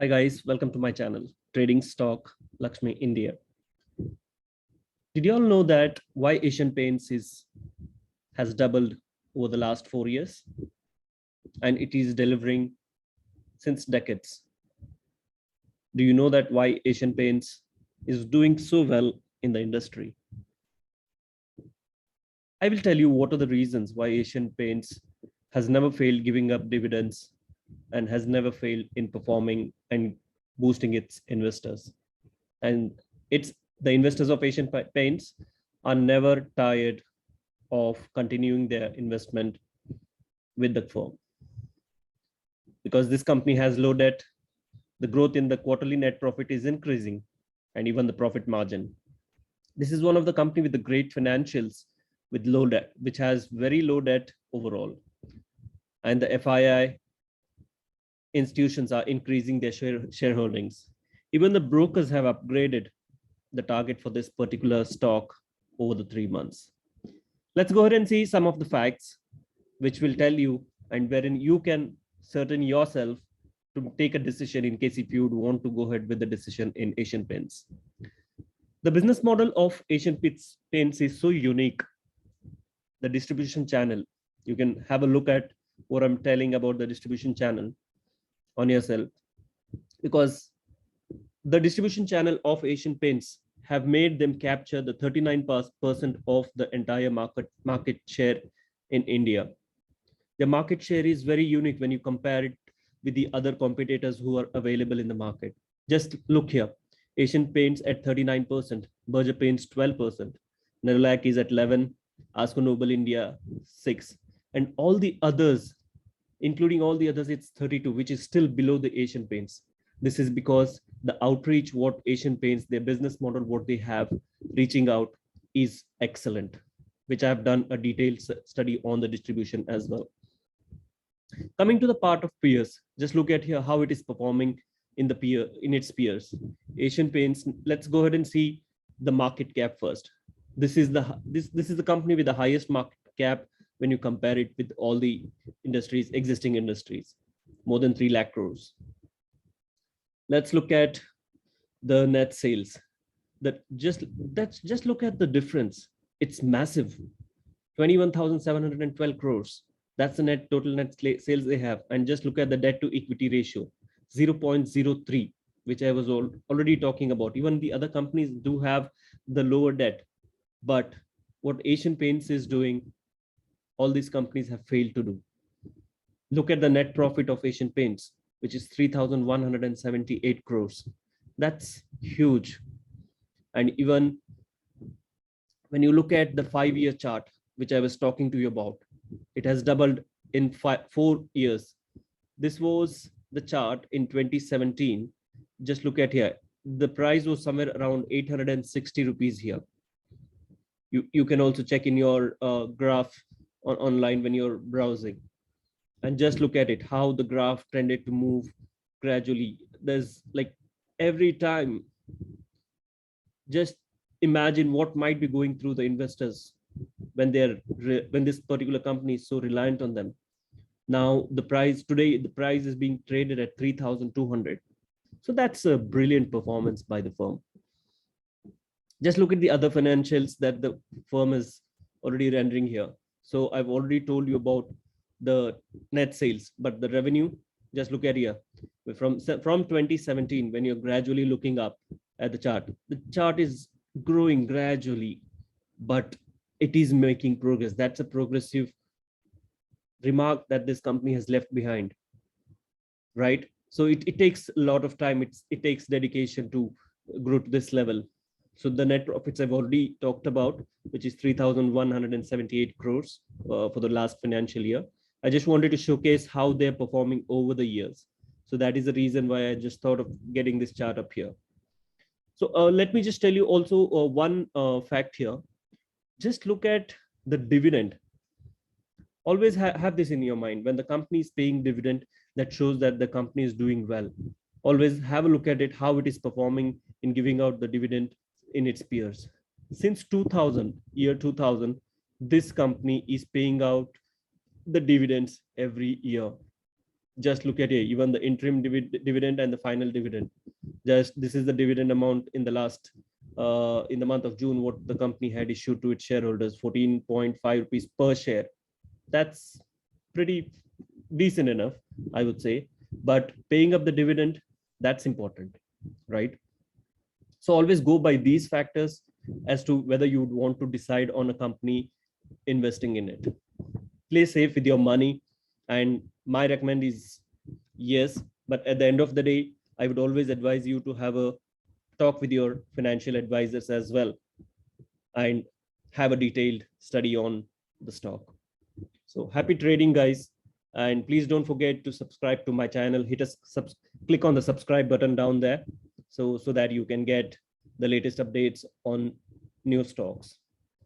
Hi guys, welcome to my channel, Trading Stock Lakshmi India. Did you all know that why Asian Paints has doubled over the last 4 years, and it is delivering since decades? Do you know that why Asian Paints is doing so well in the industry? I will tell you what are the reasons why Asian Paints has never failed giving up dividends and has never failed in performing and boosting its investors. And it's the investors of Asian Paints are never tired of continuing their investment with the firm because this company has low debt. The growth in the quarterly net profit is increasing, and even the profit margin. This is one of the company with the great financials with low debt, which has very low debt overall. And the FII institutions are increasing their shareholdings. Even the brokers have upgraded the target for this particular stock over the 3 months. Let's go ahead and see some of the facts which will tell you and wherein you can certain yourself to take a decision in case if you would want to go ahead with the decision in Asian Paints. The business model of Asian Paints is so unique. The distribution channel, you can have a look at what I'm telling about the distribution channel on yourself, because the distribution channel of Asian Paints have made them capture the 39% of the entire market share in India. The market share is very unique when you compare it with the other competitors who are available in the market. Just look here. Asian Paints at 39%, Berger Paints 12%, Nerolac is at 11, Asco Nobel India 6, and all the others, including all the others, it's 32, which is still below the Asian Paints. This is because the outreach, what Asian Paints, their business model, what they have reaching out is excellent, which I've done a detailed study on the distribution as well. Coming to the part of peers, just look at here how it is performing in its peers. Asian Paints, let's go ahead and see the market cap first. This is the company with the highest market cap when you compare it with all the existing industries, more than 3 lakh crores. Let's look at the net sales. Just look at the difference. It's massive. 21,712 crores. That's the total net sales they have. And just look at the debt to equity ratio, 0.03, which I was already talking about. Even the other companies do have the lower debt. But what Asian Paints is doing, all these companies have failed to do. Look at the net profit of Asian Paints, which is 3,178 crores. That's huge. And even when you look at the 5-year chart, which I was talking to you about, it has doubled in 4 years. This was the chart in 2017. Just look at here. The price was somewhere around 860 rupees here. You can also check in your graph online when you're browsing. And just look at it, how the graph tended to move gradually. There's like every time, just imagine what might be going through the investors when this particular company is so reliant on them. Now the price is being traded at 3,200. So that's a brilliant performance by the firm. Just look at the other financials that the firm is already rendering here. So I've already told you about the net sales, but the revenue, just look at here. From 2017, when you're gradually looking up at the chart is growing gradually, but it is making progress. That's a progressive remark that this company has left behind, right? So it takes a lot of time. It takes dedication to grow to this level. So the net profits I've already talked about, which is 3,178 crores for the last financial year. I just wanted to showcase how they're performing over the years. So that is the reason why I just thought of getting this chart up here. So let me just tell you also one fact here. Just look at the dividend. Always have this in your mind. When the company is paying dividend, that shows that the company is doing well. Always have a look at it, how it is performing in giving out the dividend in its peers. Since year 2000, this company is paying out the dividends every year. Just look at it, even the interim dividend and the final dividend. Just this is the dividend amount in the last in the month of June, what the company had issued to its shareholders, 14.5 rupees per share. That's pretty decent enough, I would say. But paying up the dividend, that's important, right? So always go by these factors as to whether you would want to decide on a company investing in it. Play safe with your money. And my recommend is yes, but at the end of the day, I would always advise you to have a talk with your financial advisors as well and have a detailed study on the stock. So happy trading, guys. And please don't forget to subscribe to my channel. Click on the subscribe button down there so that you can get the latest updates on new stocks.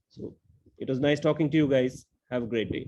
So it was nice talking to you guys. Have a great day.